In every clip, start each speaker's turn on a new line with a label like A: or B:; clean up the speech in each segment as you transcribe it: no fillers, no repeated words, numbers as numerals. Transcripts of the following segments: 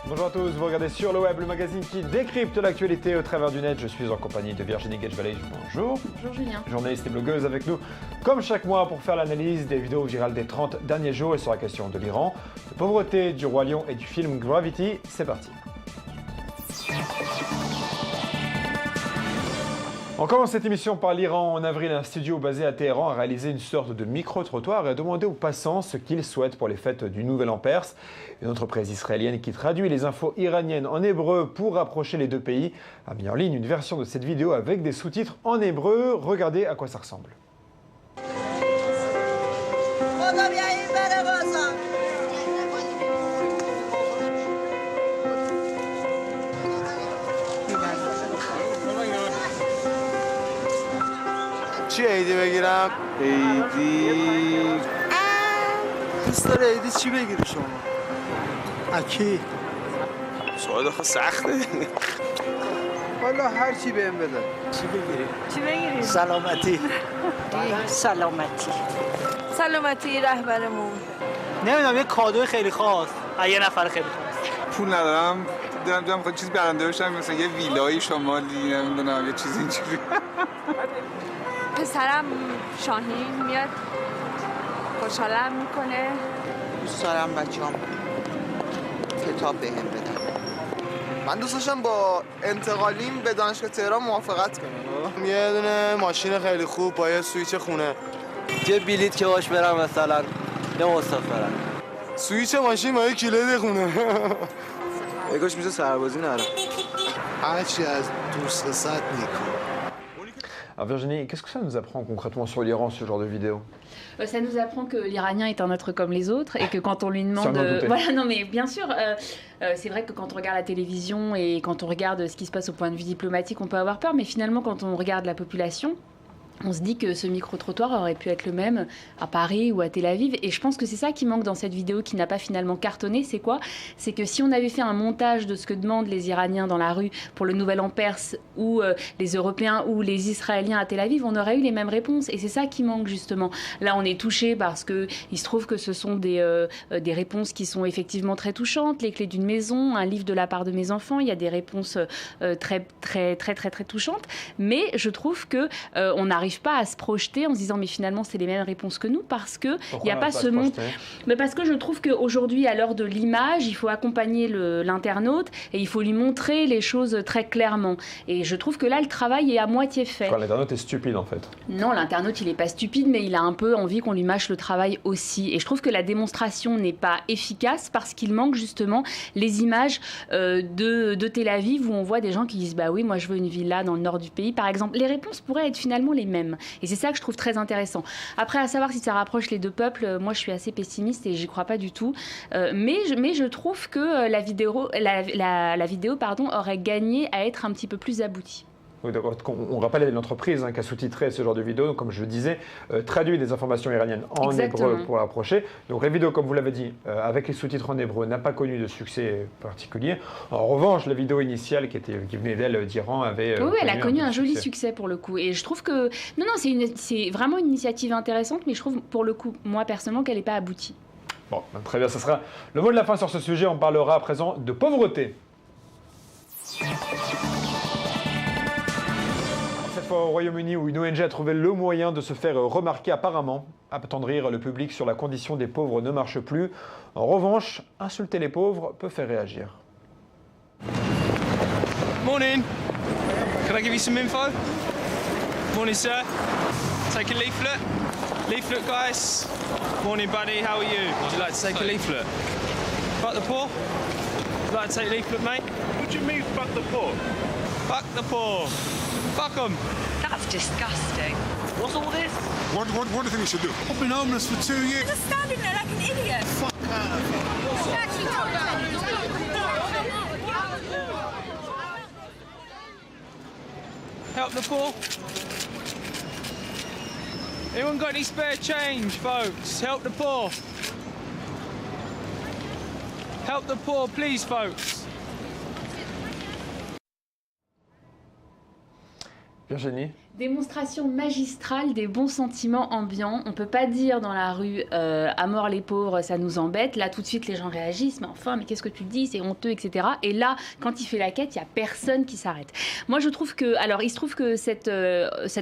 A: Bonjour à tous, vous regardez Sur le Web, le magazine qui décrypte l'actualité au travers du net. Je suis en compagnie de Virginie Gage-Vallée. Bonjour.
B: Bonjour Julien.
A: Journaliste et blogueuse avec nous, comme chaque mois, pour faire l'analyse des vidéos virales des 30 derniers jours. Et sur la question de l'Iran, de pauvreté, du Roi Lion et du film Gravity. C'est parti. On commence cette émission par l'Iran. En avril, un studio basé à Téhéran a réalisé une sorte de micro-trottoir et a demandé aux passants ce qu'ils souhaitent pour les fêtes du Nouvel An perse. Une entreprise israélienne qui traduit les infos iraniennes en hébreu pour rapprocher les deux pays a mis en ligne une version de cette vidéo avec des sous-titres en hébreu. Regardez à quoi ça ressemble.
C: چی عیدی بگیرم؟ عیدی دوست داره عیدی چی بگیری شما؟ اکی سوال آخه سخته والا هر چی بهم بده چی بگیری؟
D: چی بگیریم؟
C: سلامتی
D: سلامتی سلامتی رهبرمون
C: نمیدونم یه کادوی خیلی خاص یه نفر خیلی خاص
E: پول ندارم دارم میخوام چیز برنده بشم مثلا یه ویلای شمالی نمیدونم یه چیز اینجوری
B: پسرم شاهین میاد خوشحالم میکنه.
F: دوست دارم بچه‌ام کتاب بهم بدن.
C: من دوست داشتم با انتقالیم به دانشگاه تهران موافقت کنم یه دونه ماشین خیلی خوب با یه سویچ خونه
F: یه بلیط که باش برم مثلا به مسافرت.
C: سویچ ماشین با یه کلید خونه
F: یکاش میشه سربازی نرم.
C: هرچی از دوست رسد نیکو.
A: Alors Virginie, qu'est-ce que ça nous apprend concrètement sur l'Iran, ce genre de vidéo?
B: Ça nous apprend que l'Iranien est un être comme les autres et que quand on lui demande...
A: douter.
B: Voilà, non mais bien sûr, c'est vrai que quand on regarde la télévision et quand on regarde ce qui se passe au point de vue diplomatique, on peut avoir peur, mais finalement quand on regarde la population, on se dit que ce micro-trottoir aurait pu être le même à Paris ou à Tel Aviv. Et je pense que c'est ça qui manque dans cette vidéo qui n'a pas finalement cartonné. C'est quoi? C'est que si on avait fait un montage de ce que demandent les Iraniens dans la rue pour le Nouvel An perse ou les Européens ou les Israéliens à Tel Aviv, on aurait eu les mêmes réponses. Et c'est ça qui manque justement. Là, on est touché parce qu'il se trouve que ce sont des réponses qui sont effectivement très touchantes. Les clés d'une maison, un livre de la part de mes enfants. Il y a des réponses très touchantes. Mais je trouve que on n'arrive pas à se projeter en se disant mais finalement c'est les mêmes réponses que nous parce que il n'y a pas ce monde. Mais parce que je trouve qu'aujourd'hui à l'heure de l'image il faut accompagner l'internaute et il faut lui montrer les choses très clairement et je trouve que là le travail est à moitié fait.
A: L'internaute est stupide en fait.
B: Non, l'internaute il est pas stupide mais il a un peu envie qu'on lui mâche le travail aussi et je trouve que la démonstration n'est pas efficace parce qu'il manque justement les images de Tel Aviv où on voit des gens qui disent bah oui moi je veux une villa dans le nord du pays par exemple. Les réponses pourraient être finalement les mêmes. Et c'est ça que je trouve très intéressant. Après, à savoir si ça rapproche les deux peuples, moi je suis assez pessimiste et j'y crois pas du tout. Mais je trouve que la vidéo aurait gagné à être un petit peu plus aboutie.
A: Oui, on rappelle l'entreprise qui a sous-titré ce genre de vidéo, donc, comme je le disais, traduit des informations iraniennes en hébreu pour l'approcher. Donc la vidéo, comme vous l'avez dit, avec les sous-titres en hébreu, n'a pas connu de succès particulier. En revanche, la vidéo initiale qui venait d'elle d'Iran avait...
B: oui, elle a connu un joli succès pour le coup. Et je trouve que... Non, c'est vraiment une initiative intéressante, mais je trouve pour le coup, moi personnellement, qu'elle n'est pas aboutie.
A: Bon, très bien, ce sera le mot de la fin sur ce sujet. On parlera à présent de pauvreté. Au Royaume-Uni où une ONG a trouvé le moyen de se faire remarquer apparemment. Attendrir le public sur la condition des pauvres ne marche plus. En revanche, insulter les pauvres peut faire réagir.
G: Morning. Can I give you some info? Morning, sir. Take a leaflet. Leaflet, guys. Morning, buddy. How are you? Would you like to take a leaflet? Fuck the poor? Would you like to take a leaflet, mate?
H: What do you mean, fuck the poor?
G: Fuck the poor. Fuck them.
D: That's disgusting.
H: What's all this? What do you think we should do? I've been homeless for 2 years.
D: Just standing there like an idiot.
H: Fuck out.
G: Help the poor. Anyone got any spare change, folks? Help the poor. Help the poor, please, folks.
A: Virginie.
B: Démonstration magistrale des bons sentiments ambiants. On peut pas dire dans la rue à mort les pauvres, ça nous embête. Là, tout de suite, les gens réagissent. Mais enfin, mais qu'est-ce que tu dis? C'est honteux, etc. Et là, quand il fait la quête, il y a personne qui s'arrête. Moi, je trouve que, alors, il se trouve que cet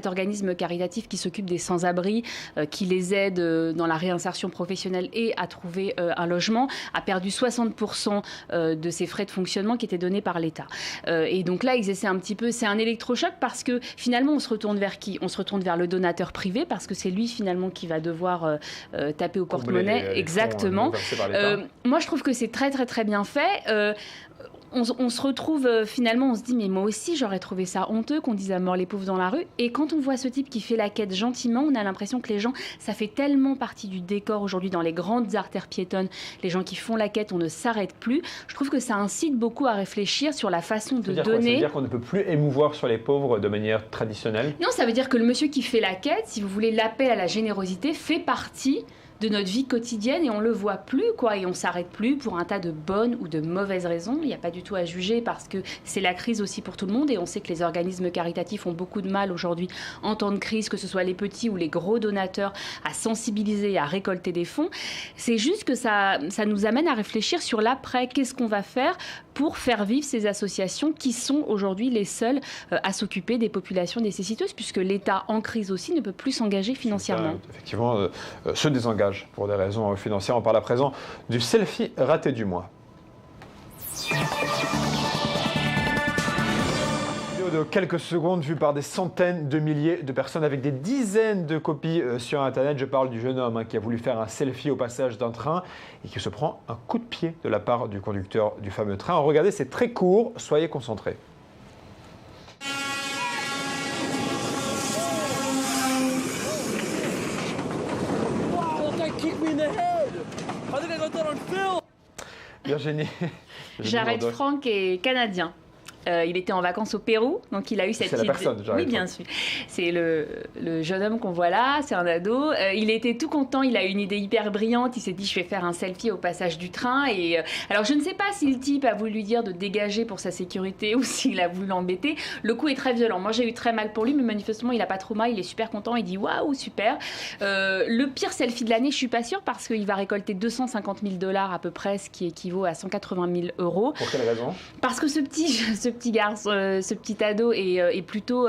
B: organisme caritatif qui s'occupe des sans-abri, qui les aide dans la réinsertion professionnelle et à trouver un logement, a perdu 60% de ses frais de fonctionnement qui étaient donnés par l'État. Et donc là, ils essaient un petit peu. C'est un électrochoc parce que finalement, on se retourne vers qui? On se retourne vers le donateur privé parce que c'est lui finalement qui va devoir taper au porte-monnaie. Exactement. Moi, je trouve que c'est très très très bien fait. On se retrouve finalement, on se dit mais moi aussi j'aurais trouvé ça honteux qu'on dise à mort les pauvres dans la rue. Et quand on voit ce type qui fait la quête gentiment, on a l'impression que les gens, ça fait tellement partie du décor aujourd'hui dans les grandes artères piétonnes, les gens qui font la quête, on ne s'arrête plus. Je trouve que ça incite beaucoup à réfléchir sur la façon de donner.
A: Ça veut dire qu'on ne peut plus émouvoir sur les pauvres de manière traditionnelle?
B: Non, ça veut dire que le monsieur qui fait la quête, si vous voulez, l'appel à la générosité fait partie de notre vie quotidienne et on le voit plus, quoi, et on s'arrête plus pour un tas de bonnes ou de mauvaises raisons. Il n'y a pas du tout à juger parce que c'est la crise aussi pour tout le monde et on sait que les organismes caritatifs ont beaucoup de mal aujourd'hui en temps de crise, que ce soit les petits ou les gros donateurs, à sensibiliser et à récolter des fonds. C'est juste que ça nous amène à réfléchir sur l'après. Qu'est-ce qu'on va faire pour faire vivre ces associations qui sont aujourd'hui les seules à s'occuper des populations nécessiteuses, puisque l'État en crise aussi ne peut plus s'engager financièrement.
A: Effectivement, se désengage pour des raisons financières. On parle à présent du selfie raté du mois. De quelques secondes vue par des centaines de milliers de personnes avec des dizaines de copies sur Internet. Je parle du jeune homme qui a voulu faire un selfie au passage d'un train et qui se prend un coup de pied de la part du conducteur du fameux train. Regardez, c'est très court, soyez concentrés. Virginie.
B: Jared Frank est canadien. Il était en vacances au Pérou, donc il a eu cette idée.
A: C'est la personne,
B: Oui, bien sûr. C'est le jeune homme qu'on voit là, c'est un ado. Il était tout content, il a eu une idée hyper brillante. Il s'est dit, je vais faire un selfie au passage du train. Et alors, je ne sais pas si le type a voulu lui dire de dégager pour sa sécurité ou s'il a voulu l'embêter. Le coup est très violent. Moi, j'ai eu très mal pour lui, mais manifestement, il n'a pas trop mal. Il est super content. Il dit, waouh, super. Le pire selfie de l'année, je ne suis pas sûre, parce qu'il va récolter 250 000 $ à peu près, ce qui équivaut à 180 000 €.
A: Pour quelle raison?
B: Parce que ce petit garçon, ce petit ado est plutôt...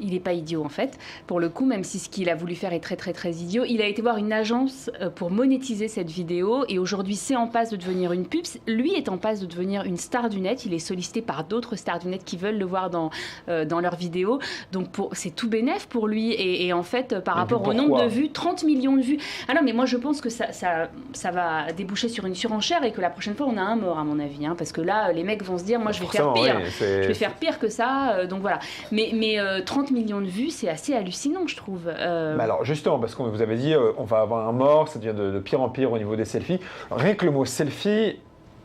B: Il n'est pas idiot en fait, pour le coup, même si ce qu'il a voulu faire est très très très idiot. Il a été voir une agence pour monétiser cette vidéo et aujourd'hui c'est en passe de devenir une pub. Lui est en passe de devenir une star du net. Il est sollicité par d'autres stars du net qui veulent le voir dans leurs vidéos. Donc c'est tout bénef pour lui et en fait par rapport au nombre de vues, 30 millions de vues. Ah non mais moi je pense que ça va déboucher sur une surenchère et que la prochaine fois on a un mort à mon avis, hein, parce que là les mecs vont se dire moi je vais faire pire, oui, je vais faire pire que ça. Donc voilà. Mais 30 millions de vues, c'est assez hallucinant, je trouve.
A: Mais alors, justement, parce que vous avez dit, on va avoir un mort, ça devient de pire en pire au niveau des selfies. Rien que le mot selfie,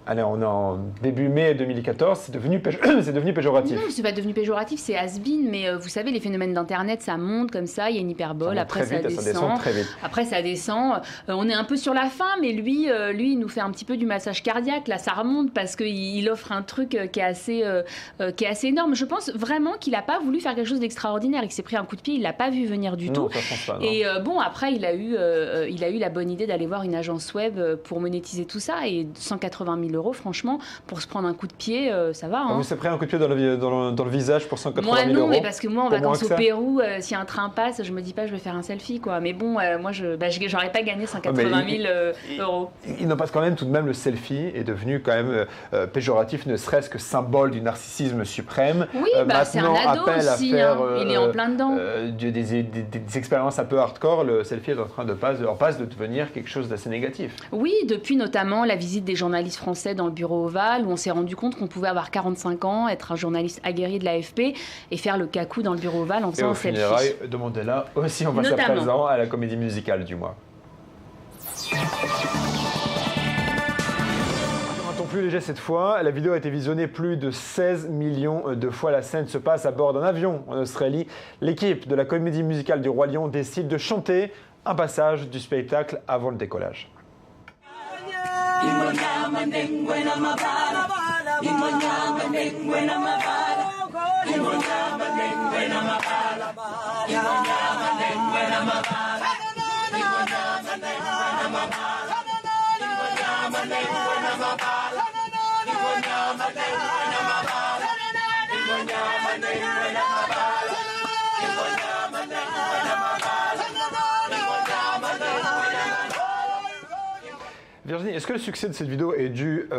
A: allez, on est en début mai 2014, c'est devenu péjoratif.
B: Non, c'est pas devenu péjoratif, c'est has-been, mais vous savez, les phénomènes d'Internet, ça monte comme ça, il y a une hyperbole, après ça descend très vite. Après ça descend, on est un peu sur la fin, mais lui, il nous fait un petit peu du massage cardiaque, là ça remonte parce qu'il offre un truc qui est assez énorme. Je pense vraiment qu'il n'a pas voulu faire quelque chose d'extraordinaire, il s'est pris un coup de pied, il l'a pas vu venir du tout.
A: Ça pense pas, non.
B: Et bon, après il a eu la bonne idée d'aller voir une agence web pour monétiser tout ça, et 180 000 €, franchement, pour se prendre un coup de pied, ça va. Hein.
A: Vous s'est pris un coup de pied dans le visage pour 180 000 €?
B: Moi non, mais parce que moi en vacances au Pérou, si un train passe, je me dis pas je vais faire un selfie, quoi. Mais bon, moi j'aurais pas gagné 180 000 €.
A: Il n'en passe quand même, tout de même, le selfie est devenu quand même péjoratif, ne serait-ce que symbole du narcissisme suprême.
B: Oui, c'est un ado aussi, il est en plein dedans.
A: Des expériences un peu hardcore, le selfie est en passe de devenir quelque chose d'assez négatif.
B: Oui, depuis notamment la visite des journalistes français dans le bureau ovale, où on s'est rendu compte qu'on pouvait avoir 45 ans, être un journaliste aguerri de l'AFP et faire le cacou dans le bureau ovale en faisant un selfie. Et au funérailles
A: de Mandela aussi, on passe à présent à la comédie musicale du mois. Plus léger cette fois, la vidéo a été visionnée plus de 16 millions de fois. La scène se passe à bord d'un avion en Australie. L'équipe de la comédie musicale du Roi Lion décide de chanter un passage du spectacle avant le décollage. Virginie, est-ce que le succès de cette vidéo est dû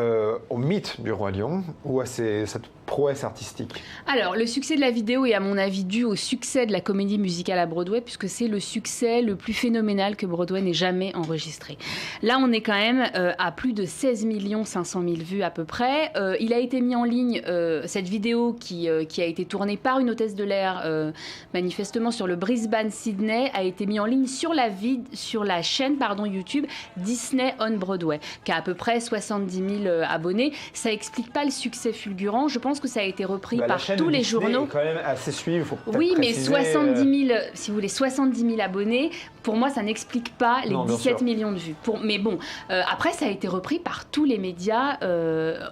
A: au mythe du Roi Lion ou à cette prouesse artistique?
B: Alors, le succès de la vidéo est à mon avis dû au succès de la comédie musicale à Broadway, puisque c'est le succès le plus phénoménal que Broadway n'ait jamais enregistré. Là, on est quand même à plus de 16 500 000 vues à peu près. Il a été mis en ligne, cette vidéo qui a été tournée par une hôtesse de l'air, manifestement sur le Brisbane-Sydney, a été mis en ligne sur la chaîne YouTube Disney on Broadway, qui a à peu près 70 000 abonnés. Ça explique pas le succès fulgurant. Je pense que ça a été repris par tous les journaux.
A: Est quand même assez suivi, faut
B: oui, mais
A: préciser,
B: 70 000, si vous voulez, 70 000 abonnés, pour moi, ça n'explique pas les 17 millions de vues. Mais bon, après, ça a été repris par tous les médias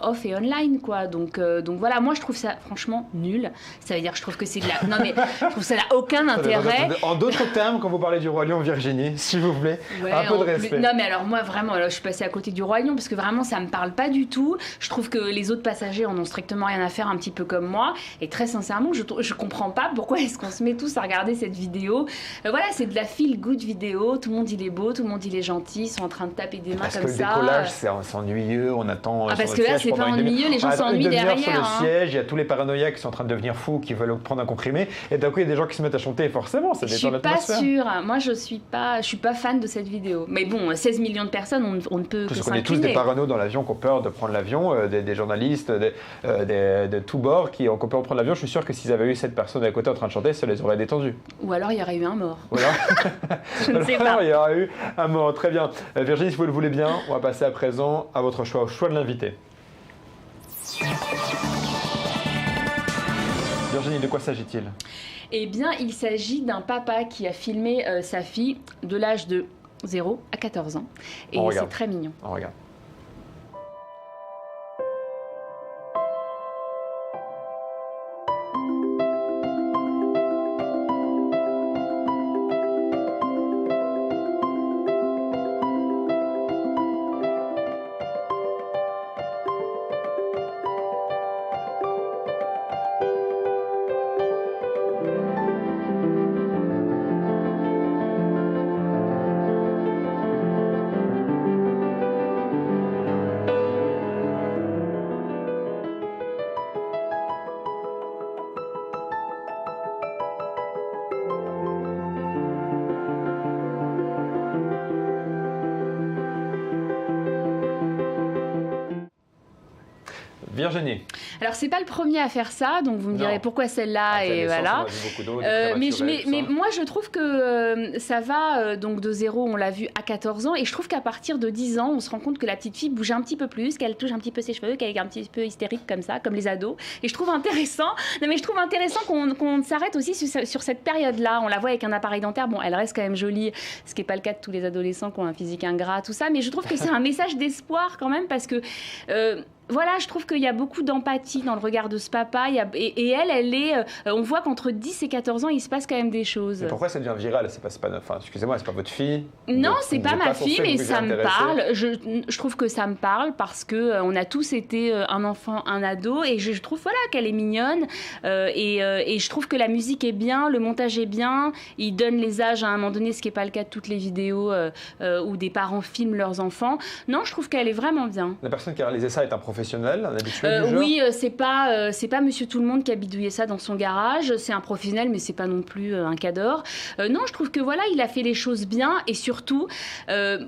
B: off et online, quoi. Donc voilà, moi, je trouve ça franchement nul. Ça veut dire que je trouve que c'est de la... Non, mais je trouve que ça n'a aucun intérêt.
A: En d'autres termes, quand vous parlez du Roi Lion, Virginie, s'il vous plaît,
B: ouais,
A: un peu de respect.
B: Non, mais alors moi, vraiment, alors, je suis passée à côté du Roi Lion, parce que vraiment, ça me parle pas du tout. Je trouve que les autres passagers en ont strictement rien à faire, un petit peu comme moi. Et très sincèrement, je comprends pas pourquoi est-ce qu'on se met tous à regarder cette vidéo. Voilà, c'est de la feel-good vidéo. Tout le monde, il est beau, tout le monde, il est gentil. Ils sont en train de taper des mains comme ça.
A: Parce que le décollage, c'est ennuyeux. On attend.
B: Parce que là, c'est pas ennuyeux. Les gens s'ennuient derrière.
A: Sur le siège, il y a tous les paranoïaques qui sont en train de devenir fous, qui veulent prendre un comprimé. Et d'un coup, il y a des gens qui se mettent à chanter. Forcément, ça détend l'atmosphère.
B: Je suis pas sûre. Moi, je suis pas fan de cette vidéo. Mais bon, 16 millions de personnes, on ne peut que s'incliner.
A: On est tous des parano dans l'avion qui ont peur de prendre l'avion, des journalistes de tous bords qui ont peur de prendre l'avion. Je suis sûr que s'ils avaient eu cette personne à côté en train de chanter, ça les aurait détendus.
B: Ou alors il y aurait eu un mort.
A: Voilà.
B: Je ne sais pas.
A: Il y aurait eu un mort. Très bien. Virginie, si vous le voulez bien, on va passer à présent à votre choix, au choix de l'invité. Virginie, de quoi s'agit-il?
B: Eh bien, il s'agit d'un papa qui a filmé sa fille de l'âge de 0 à 14 ans. Et c'est très mignon.
A: On regarde. Virginie.
B: Alors c'est pas le premier à faire ça, donc vous me direz pourquoi celle-là et voilà. Mais moi je trouve que ça va donc de 0, on l'a vu, à 14 ans, et je trouve qu'à partir de 10 ans, on se rend compte que la petite fille bouge un petit peu plus, qu'elle touche un petit peu ses cheveux, qu'elle est un petit peu hystérique comme ça, comme les ados. Et je trouve intéressant. Non mais je trouve intéressant qu'on s'arrête aussi sur cette période-là. On la voit avec un appareil dentaire. Bon, elle reste quand même jolie, ce qui n'est pas le cas de tous les adolescents qui ont un physique ingrat, tout ça. Mais je trouve que c'est un message d'espoir quand même parce que voilà, je trouve qu'il y a beaucoup d'empathie dans le regard de ce papa. Et elle est... on voit qu'entre 10 et 14 ans, il se passe quand même des choses.
A: Mais pourquoi ça devient viral? Enfin, excusez-moi, c'est pas votre fille?
B: Non, c'est pas ma fille, mais ça me parle. Je trouve que ça me parle parce qu'on a tous été un enfant, un ado. Et je trouve voilà, qu'elle est mignonne. Et je trouve que la musique est bien, le montage est bien. Il donne les âges à un moment donné, ce qui n'est pas le cas de toutes les vidéos où des parents filment leurs enfants. Non, je trouve qu'elle est vraiment bien.
A: La personne qui a réalisé ça est un professionnel, un habitué du genre?
B: Oui, c'est pas Monsieur Tout le Monde qui a bidouillé ça dans son garage. C'est un professionnel, mais c'est pas non plus un cador. Non, je trouve que voilà, il a fait les choses bien et surtout,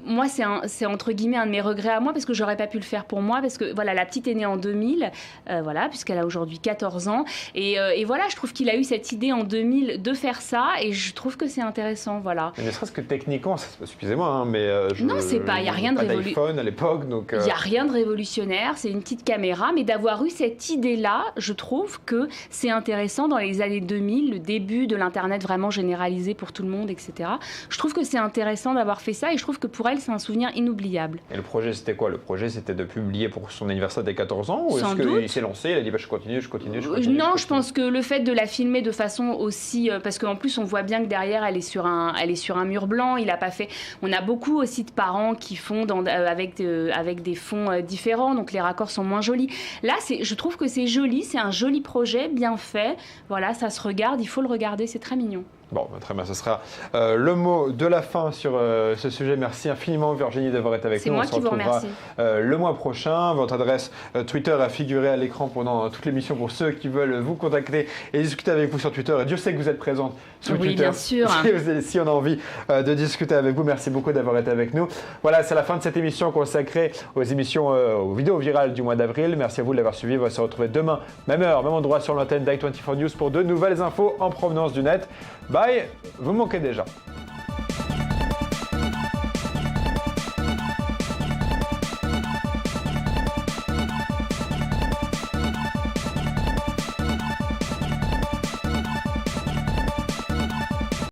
B: moi, c'est entre guillemets un de mes regrets à moi parce que j'aurais pas pu le faire pour moi parce que voilà, la petite est née en 2000, voilà, puisqu'elle a aujourd'hui 14 ans et voilà, je trouve qu'il a eu cette idée en 2000 de faire ça et je trouve que c'est intéressant, voilà.
A: Mais ne serait-ce que techniquement, excusez-moi, hein, mais
B: non, c'est pas, il y a rien de
A: révolutionnaire à l'époque, donc.
B: Il y a rien de révolutionnaire, c'est une petite caméra, mais d'avoir eu cette idée-là, je trouve que c'est intéressant dans les années 2000, le début de l'Internet vraiment généralisé pour tout le monde, etc. Je trouve que c'est intéressant d'avoir fait ça et je trouve que pour elle, c'est un souvenir inoubliable.
A: Et le projet, c'était quoi? Le projet, c'était de publier pour son anniversaire des 14 ans? Ou est-ce qu'il s'est lancé, il a dit bah, je continue.
B: Non, je pense que le fait de la filmer de façon aussi... parce qu'en plus, on voit bien que derrière, elle est sur un mur blanc. Il a pas fait... On a beaucoup aussi de parents qui font avec des fonds différents, donc les raccords sont moins jolis. Là, je trouve que c'est joli, c'est un joli projet, bien fait. Voilà, ça se regarde, il faut le regarder, c'est très mignon.
A: Bon, très bien, ce sera le mot de la fin sur ce sujet. Merci infiniment Virginie d'avoir été avec nous.
B: C'est moi qui vous remercie.
A: Le mois prochain. Votre adresse Twitter a figuré à l'écran pendant toute l'émission pour ceux qui veulent vous contacter et discuter avec vous sur Twitter. Et Dieu sait que vous êtes présente sur Twitter.
B: Oui, bien sûr.
A: Si on a envie de discuter avec vous, merci beaucoup d'avoir été avec nous. Voilà, c'est la fin de cette émission consacrée aux vidéos virales du mois d'avril. Merci à vous de l'avoir suivi. On va se retrouver demain, même heure, même endroit sur l'antenne d'i24 News pour de nouvelles infos en provenance du net. Bye, vous me manquez déjà.